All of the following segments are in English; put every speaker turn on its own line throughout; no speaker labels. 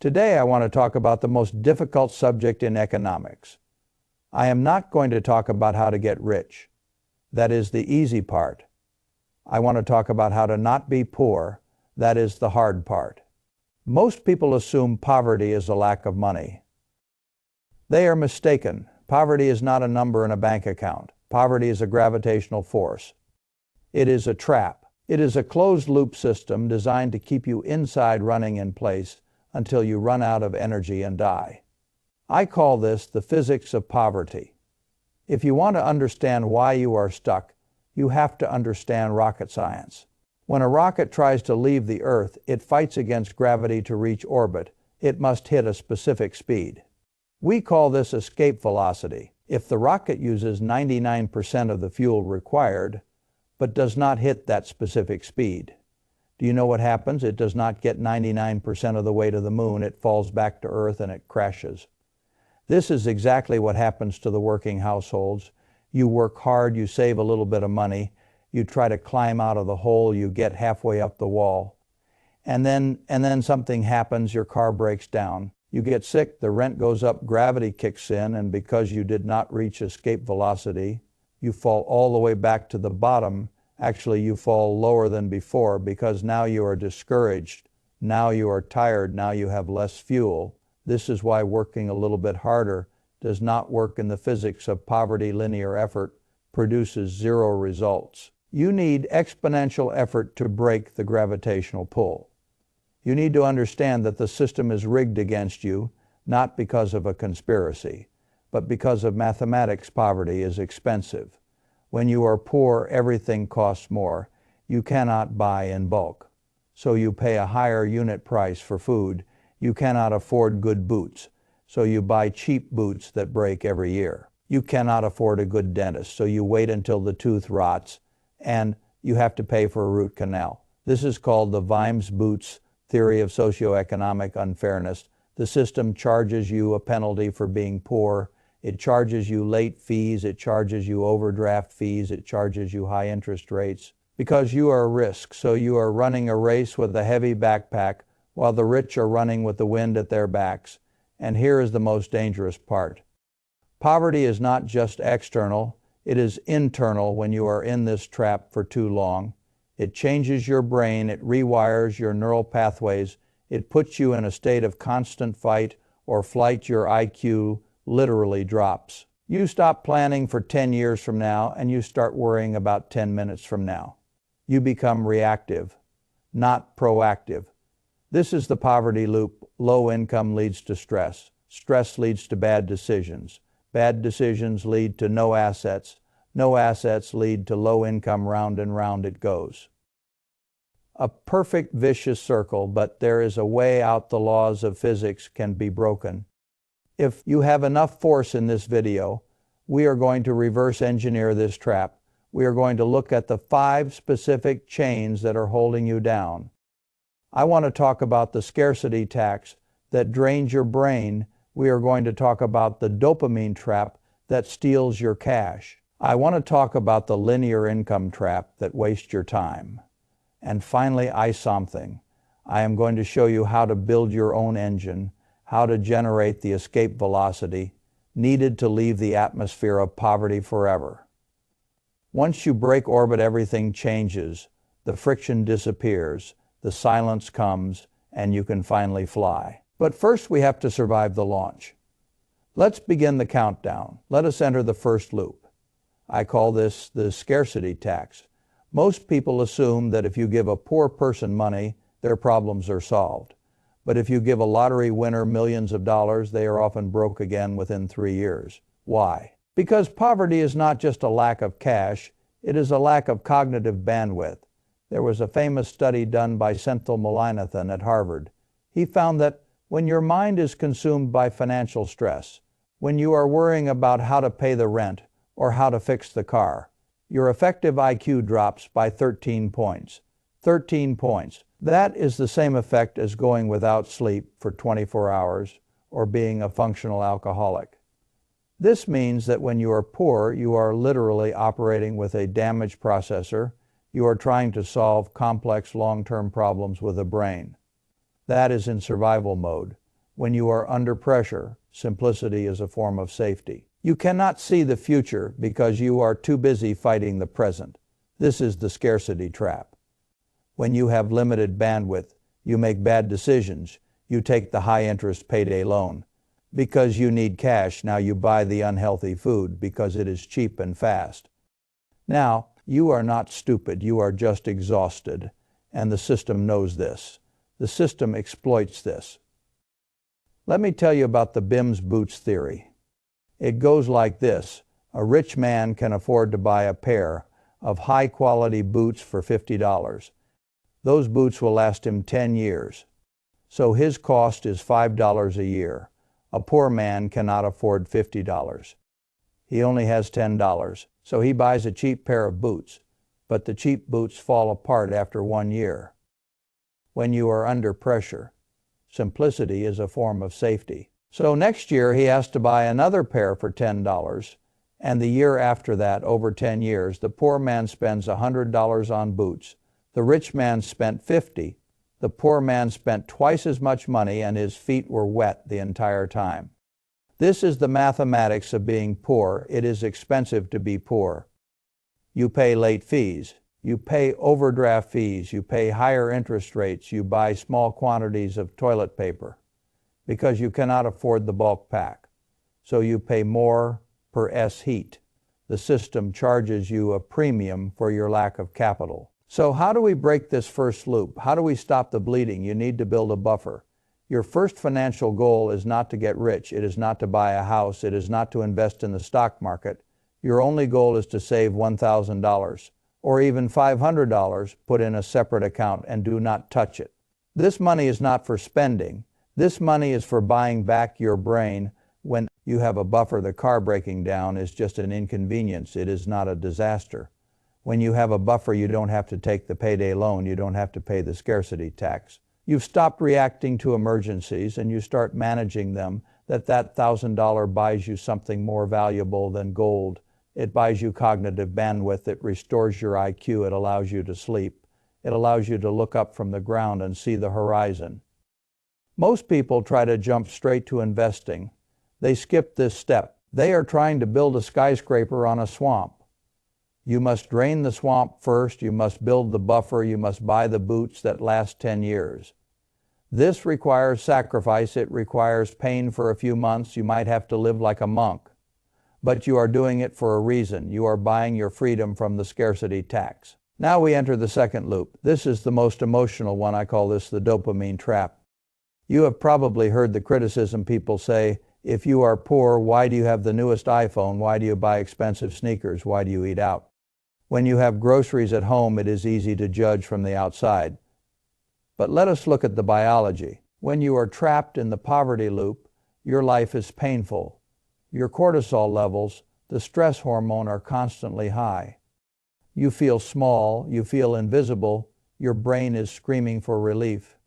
Today I want to talk about the most difficult subject in economics. I am not going to talk about how to get rich. That is the easy part. I want to talk about how to not be poor. That is the hard part. Most people assume poverty is a lack of money. They are mistaken. Poverty is not a number in a bank account. Poverty is a gravitational force. It is a trap. It is a closed-loop system designed to keep you inside running in place until you run out of energy and die. I call this the physics of poverty. If you want to understand why you are stuck, you have to understand rocket science. When a rocket tries to leave the Earth, it fights against gravity to reach orbit. It must hit a specific speed. We call this escape velocity. If the rocket uses 99% of the fuel required, but does not hit that specific speed, do you know what happens? It does not get 99% of the way to the moon. It falls back to Earth and it crashes. This is exactly what happens to the working households. You work hard, you save a little bit of money, you try to climb out of the hole, you get halfway up the wall, and then something happens, your car breaks down. You get sick, the rent goes up, gravity kicks in, and because you did not reach escape velocity, you fall all the way back to the bottom. Actually, you fall lower than before because now you are discouraged. Now you are tired. Now you have less fuel. This is why working a little bit harder does not work in the physics of poverty. Linear effort produces zero results. You need exponential effort to break the gravitational pull. You need to understand that the system is rigged against you, not because of a conspiracy, but because of mathematics. Poverty is expensive. When you are poor, everything costs more. You cannot buy in bulk, so you pay a higher unit price for food. You cannot afford good boots, so you buy cheap boots that break every year. You cannot afford a good dentist, so you wait until the tooth rots, and you have to pay for a root canal. This is called the Vimes-Boots theory of socioeconomic unfairness. The system charges you a penalty for being poor. It charges you late fees. It charges you overdraft fees. It charges you high interest rates because you are a risk. So you are running a race with a heavy backpack while the rich are running with the wind at their backs. And here is the most dangerous part. Poverty is not just external. It is internal when you are in this trap for too long. It changes your brain. It rewires your neural pathways. It puts you in a state of constant fight or flight. Your IQ literally drops. You stop planning for 10 years from now and you start worrying about 10 minutes from now. You become reactive, not proactive. This is the poverty loop. Low income leads to stress. Stress leads to bad decisions. Bad decisions lead to no assets. No assets lead to low income. Round and round it goes. A perfect vicious circle, but there is a way out. The laws of physics can be broken. If you have enough force in this video, we are going to reverse engineer this trap. We are going to look at the 5 specific chains that are holding you down. I want to talk about the scarcity tax that drains your brain. We are going to talk about the dopamine trap that steals your cash. I want to talk about the linear income trap that wastes your time. And finally, I am going to show you how to build your own engine, how to generate the escape velocity needed to leave the atmosphere of poverty forever. Once you break orbit, everything changes. The friction disappears, the silence comes, and you can finally fly. But first we have to survive the launch. Let's begin the countdown. Let us enter the first loop. I call this the scarcity tax. Most people assume that if you give a poor person money, their problems are solved. But if you give a lottery winner millions of dollars, they are often broke again within 3 years. Why? Because poverty is not just a lack of cash, it is a lack of cognitive bandwidth. There was a famous study done by Senthil Mullainathan at Harvard. He found that when your mind is consumed by financial stress, when you are worrying about how to pay the rent or how to fix the car, your effective IQ drops by 13 points. 13 points. That is the same effect as going without sleep for 24 hours or being a functional alcoholic. This means that when you are poor, you are literally operating with a damaged processor. You are trying to solve complex long-term problems with a brain. That is in survival mode. When you are under pressure, simplicity is a form of safety. You cannot see the future because you are too busy fighting the present. This is the scarcity trap. When you have limited bandwidth, you make bad decisions. You take the high-interest payday loan. Because you need cash, now you buy the unhealthy food because it is cheap and fast. Now, you are not stupid, you are just exhausted, and the system knows this. The system exploits this. Let me tell you about the Bim's boots theory. It goes like this. A rich man can afford to buy a pair of high-quality boots for $50. Those boots will last him 10 years. So his cost is $5 a year. A poor man cannot afford $50. He only has $10, so he buys a cheap pair of boots, but the cheap boots fall apart after 1 year. When you are under pressure, simplicity is a form of safety. So next year he has to buy another pair for $10, and the year after that, over 10 years, the poor man spends $100 on boots. The rich man spent $50. The poor man spent twice as much money and his feet were wet the entire time. This is the mathematics of being poor. It is expensive to be poor. You pay late fees. You pay overdraft fees. You pay higher interest rates. You buy small quantities of toilet paper because you cannot afford the bulk pack. So you pay more per S heat. The system charges you a premium for your lack of capital. So how do we break this first loop? How do we stop the bleeding? You need to build a buffer. Your first financial goal is not to get rich. It is not to buy a house. It is not to invest in the stock market. Your only goal is to save $1,000 or even $500, put in a separate account and do not touch it. This money is not for spending. This money is for buying back your brain. When you have a buffer, the car breaking down is just an inconvenience. It is not a disaster. When you have a buffer, you don't have to take the payday loan. You don't have to pay the scarcity tax. You've stopped reacting to emergencies and you start managing them. That $1,000 buys you something more valuable than gold. It buys you cognitive bandwidth. It restores your IQ. It allows you to sleep. It allows you to look up from the ground and see the horizon. Most people try to jump straight to investing. They skip this step. They are trying to build a skyscraper on a swamp. You must drain the swamp first. You must build the buffer. You must buy the boots that last 10 years. This requires sacrifice. It requires pain for a few months. You might have to live like a monk. But you are doing it for a reason. You are buying your freedom from the scarcity tax. Now we enter the second loop. This is the most emotional one. I call this the dopamine trap. You have probably heard the criticism people say, if you are poor, why do you have the newest iPhone? Why do you buy expensive sneakers? Why do you eat out? When you have groceries at home, it is easy to judge from the outside. But let us look at the biology. When you are trapped in the poverty loop, your life is painful. Your cortisol levels, the stress hormone, are constantly high. You feel small, you feel invisible, your brain is screaming for relief.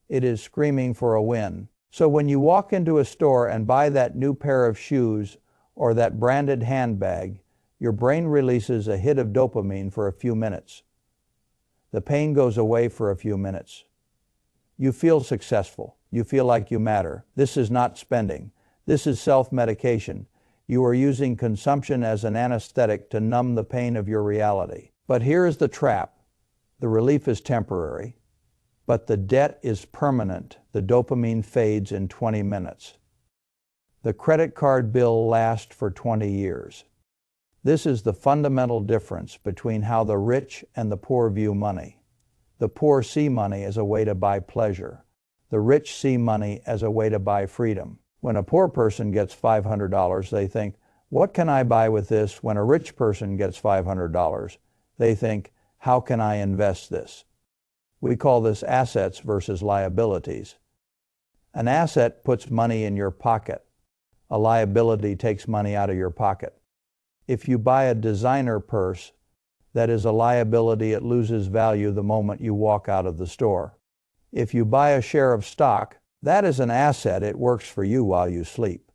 It is screaming for a win. So when you walk into a store and buy that new pair of shoes or that branded handbag, your brain releases a hit of dopamine for a few minutes. The pain goes away for a few minutes. You feel successful. You feel like you matter. This is not spending. This is self-medication. You are using consumption as an anesthetic to numb the pain of your reality. But here is the trap. The relief is temporary, but the debt is permanent. The dopamine fades in 20 minutes. The credit card bill lasts for 20 years. This is the fundamental difference between how the rich and the poor view money. The poor see money as a way to buy pleasure. The rich see money as a way to buy freedom. When a poor person gets $500, they think, what can I buy with this? When a rich person gets $500, they think, how can I invest this? We call this assets versus liabilities. An asset puts money in your pocket. A liability takes money out of your pocket. If you buy a designer purse, that is a liability. It loses value the moment you walk out of the store. If you buy a share of stock, that is an asset. It works for you while you sleep.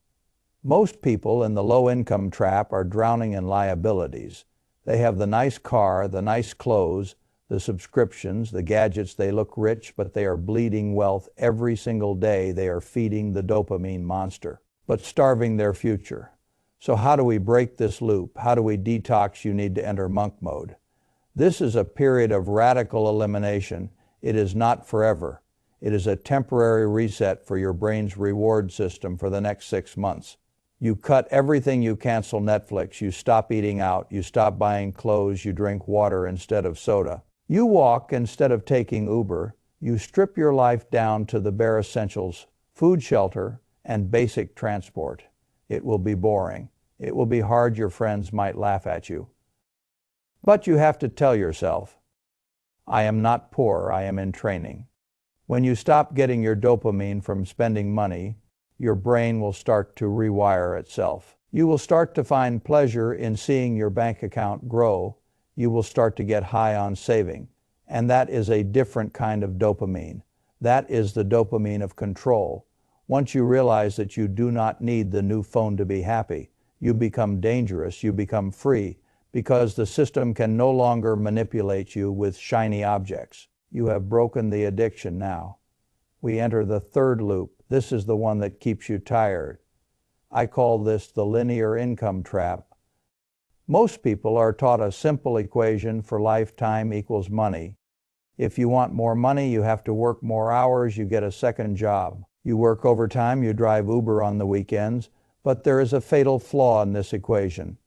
Most people in the low-income trap are drowning in liabilities. They have the nice car, the nice clothes, The subscriptions, the gadgets, they look rich, but they are bleeding wealth. Every single day they are feeding the dopamine monster, but starving their future. So how do we break this loop? How do we detox? You need to enter monk mode. This is a period of radical elimination. It is not forever. It is a temporary reset for your brain's reward system for the next 6 months. You cut everything. You cancel Netflix. You stop eating out. You stop buying clothes. You drink water instead of soda. You walk instead of taking Uber. You strip your life down to the bare essentials: food, shelter, and basic transport. It will be boring. It will be hard. Your friends might laugh at you. But you have to tell yourself, I am not poor. I am in training. When you stop getting your dopamine from spending money, your brain will start to rewire itself. You will start to find pleasure in seeing your bank account grow. You will start to get high on saving. And that is a different kind of dopamine. That is the dopamine of control. Once you realize that you do not need the new phone to be happy, you become dangerous, you become free, because the system can no longer manipulate you with shiny objects. You have broken the addiction now. We enter the third loop. This is the one that keeps you tired. I call this the linear income trap. Most people are taught a simple equation for lifetime equals money. If you want more money, you have to work more hours, you get a second job. You work overtime, you drive Uber on the weekends, but there is a fatal flaw in this equation.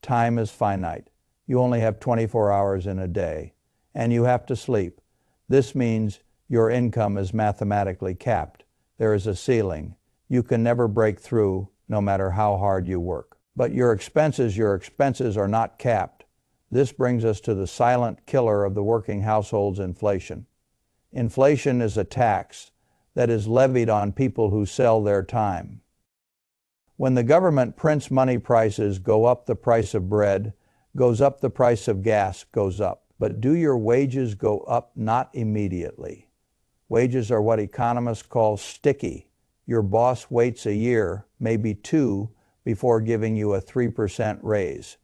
Time is finite. You only have 24 hours in a day, and you have to sleep. This means your income is mathematically capped. There is a ceiling. You can never break through, no matter how hard you work. But your expenses are not capped. This brings us to the silent killer of the working household's inflation. Inflation is a tax that is levied on people who sell their time. When the government prints money, prices go up, the price of bread goes up, the price of gas goes up. But do your wages go up? Not immediately. Wages are what economists call sticky. Your boss waits a year, maybe 2, before giving you a 3% raise.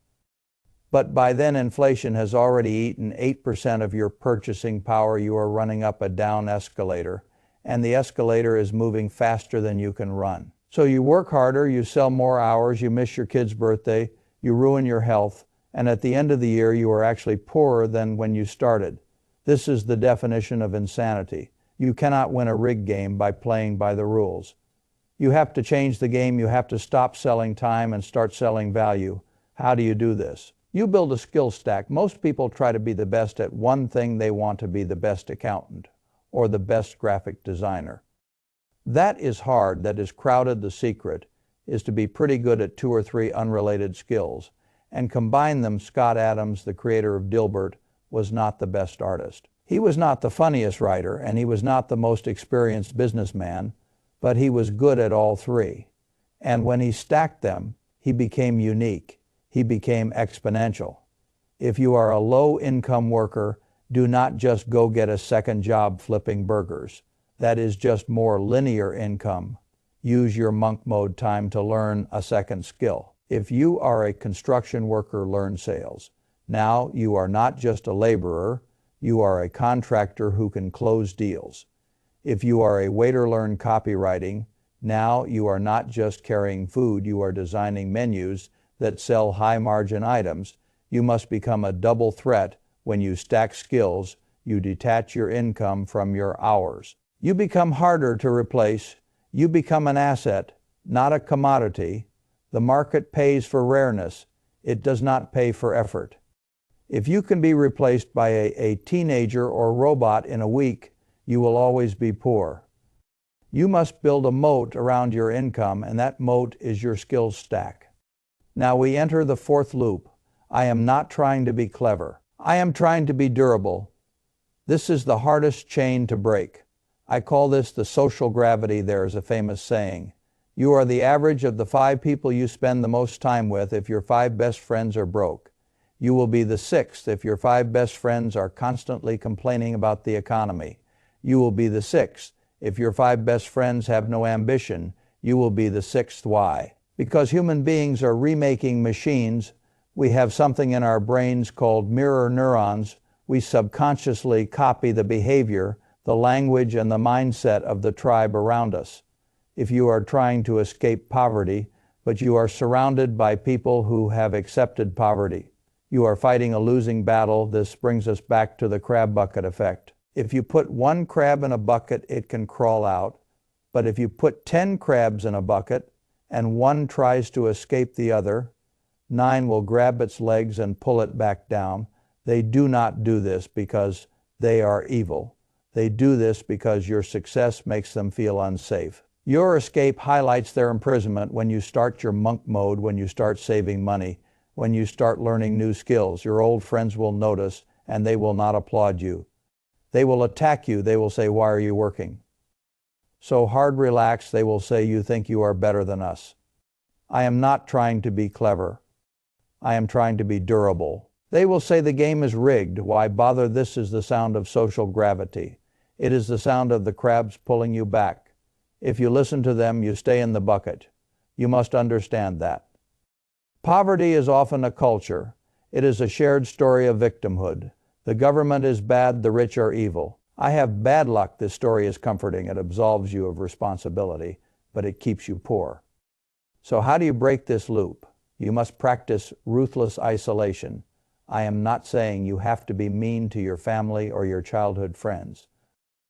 But by then inflation has already eaten 8% of your purchasing power. You are running up a down escalator, and the escalator is moving faster than you can run. So you work harder, you sell more hours, you miss your kid's birthday, you ruin your health, and at the end of the year you are actually poorer than when you started. This is the definition of insanity. You cannot win a rigged game by playing by the rules. You have to change the game. You have to stop selling time and start selling value. How do you do this? You build a skill stack. Most people try to be the best at one thing. They want to be the best accountant or the best graphic designer. That is hard. That is crowded. The secret is to be pretty good at 2 or 3 unrelated skills and combine them. Scott Adams, the creator of Dilbert, was not the best artist. He was not the funniest writer, and he was not the most experienced businessman, but he was good at all 3. And when he stacked them, he became unique. He became exponential. If you are a low-income worker, do not just go get a second job flipping burgers. That is just more linear income. Use your monk mode time to learn a second skill. If you are a construction worker, learn sales. Now you are not just a laborer, you are a contractor who can close deals. If you are a waiter, learn copywriting. Now you are not just carrying food, you are designing menus that sell high-margin items. You must become a double threat. When you stack skills, you detach your income from your hours. You become harder to replace. You become an asset, not a commodity. The market pays for rareness. It does not pay for effort. If you can be replaced by a teenager or robot in a week, you will always be poor. You must build a moat around your income, and that moat is your skills stack. Now we enter the fourth loop. I am not trying to be clever. I am trying to be durable. This is the hardest chain to break. I call this the social gravity. There is a famous saying. You are the average of the 5 people you spend the most time with. If your 5 best friends are broke, you will be the 6th. If your 5 best friends are constantly complaining about the economy, you will be the 6th. If your 5 best friends have no ambition, you will be the 6th. Why? Because human beings are remaking machines. We have something in our brains called mirror neurons. We subconsciously copy the behavior, the language, and the mindset of the tribe around us. If you are trying to escape poverty, but you are surrounded by people who have accepted poverty, you are fighting a losing battle. This brings us back to the crab bucket effect. If you put one crab in a bucket, it can crawl out. But if you put 10 crabs in a bucket and one tries to escape the other, 9 will grab its legs and pull it back down. They do not do this because they are evil. They do this because your success makes them feel unsafe. Your escape highlights their imprisonment when you start your monk mode, when you start saving money, when you start learning new skills. Your old friends will notice and they will not applaud you. They will attack you. They will say, "Why are you working so hard? Relax." They will say, "You think you are better than us." I am not trying to be clever. I am trying to be durable. They will say the game is rigged. Why bother? This is the sound of social gravity. It is the sound of the crabs pulling you back. If you listen to them, you stay in the bucket. You must understand that. Poverty is often a culture. It is a shared story of victimhood. The government is bad, the rich are evil. I have bad luck. This story is comforting. It absolves you of responsibility, but it keeps you poor. So how do you break this loop? You must practice ruthless isolation. I am not saying you have to be mean to your family or your childhood friends,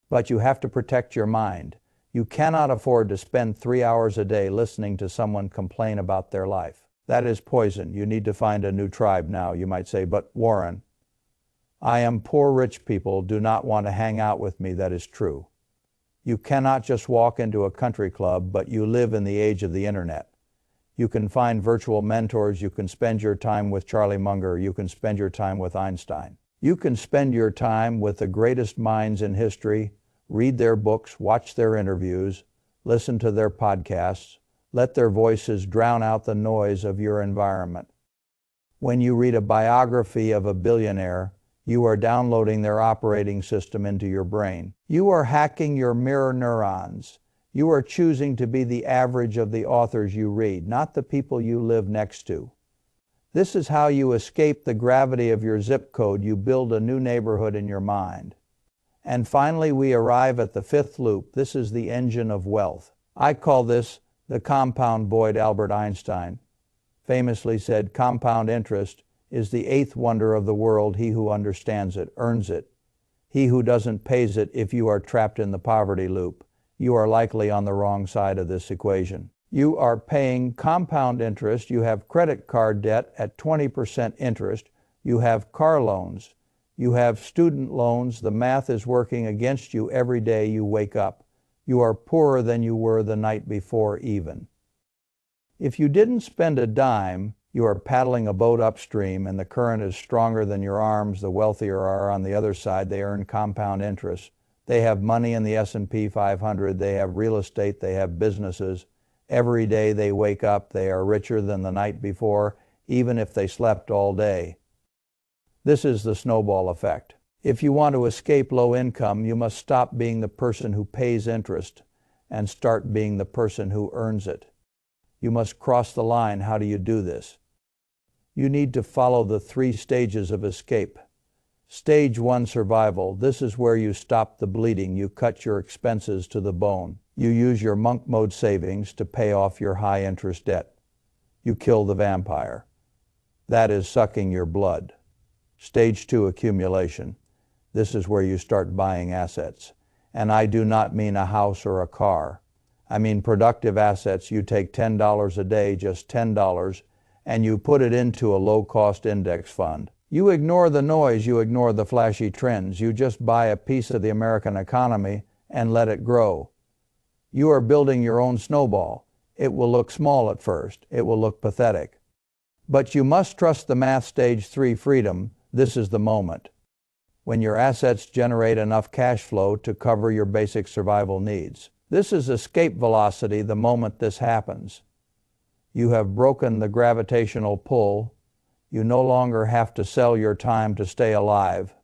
but you have to protect your mind. You cannot afford to spend 3 hours a day listening to someone complain about their life. That is poison. You need to find a new tribe now. You might say, "But Warren, I am poor. Rich people do not want to hang out with me." That is true. You cannot just walk into a country club, but you live in the age of the internet. You can find virtual mentors. You can spend your time with Charlie Munger. You can spend your time with Einstein. You can spend your time with the greatest minds in history, read their books, watch their interviews, listen to their podcasts. Let their voices drown out the noise of your environment. When you read a biography of a billionaire, you are downloading their operating system into your brain. You are hacking your mirror neurons. You are choosing to be the average of the authors you read, not the people you live next to. This is how you escape the gravity of your zip code. You build a new neighborhood in your mind. And finally, we arrive at the fifth loop. This is the engine of wealth. I call this the compound void. Albert Einstein famously said, "Compound interest is the eighth wonder of the world. He who understands it earns it. He who doesn't pays it." If you are trapped in the poverty loop, you are likely on the wrong side of this equation. You are paying compound interest. You have credit card debt at 20% interest. You have car loans. You have student loans. The math is working against you every day you wake up. You are poorer than you were the night before even. If you didn't spend a dime, you are paddling a boat upstream and the current is stronger than your arms. The wealthier are on the other side. They earn compound interest. They have money in the S&P 500. They have real estate. They have businesses. Every day they wake up, they are richer than the night before, even if they slept all day. This is the snowball effect. If you want to escape low income, you must stop being the person who pays interest and start being the person who earns it. You must cross the line. How do you do this? You need to follow the 3 stages of escape. Stage 1, survival. This is where you stop the bleeding. You cut your expenses to the bone. You use your monk mode savings to pay off your high interest debt. You kill the vampire. That is sucking your blood. Stage 2, accumulation. This is where you start buying assets. And I do not mean a house or a car. I mean productive assets. You take $10 a day, just $10, and you put it into a low-cost index fund. You ignore the noise. You ignore the flashy trends. You just buy a piece of the American economy and let it grow. You are building your own snowball. It will look small at first. It will look pathetic. But you must trust the math. Stage 3, freedom. This is the moment when your assets generate enough cash flow to cover your basic survival needs. This is escape velocity. The moment this happens, you have broken the gravitational pull. You no longer have to sell your time to stay alive.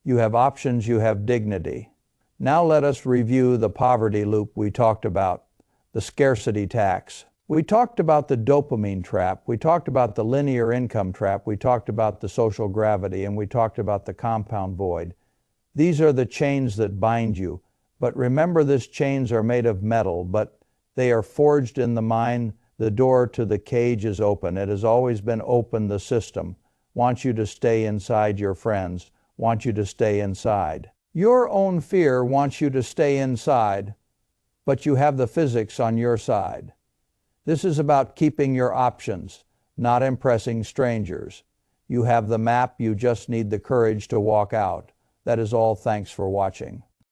You have options. You have dignity. Now let us review the poverty loop we talked about, the scarcity tax. We talked about the dopamine trap, we talked about the linear income trap, we talked about the social gravity, and we talked about the compound void. These are the chains that bind you. But remember, these chains are made of metal, but they are forged in the mind. The door to the cage is open. It has always been open. The system wants you to stay inside. Your friends want you to stay inside. Your own fear wants you to stay inside, but you have the physics on your side. This is about keeping your options, not impressing strangers. You have the map, you just need the courage to walk out. That is all. Thanks for watching.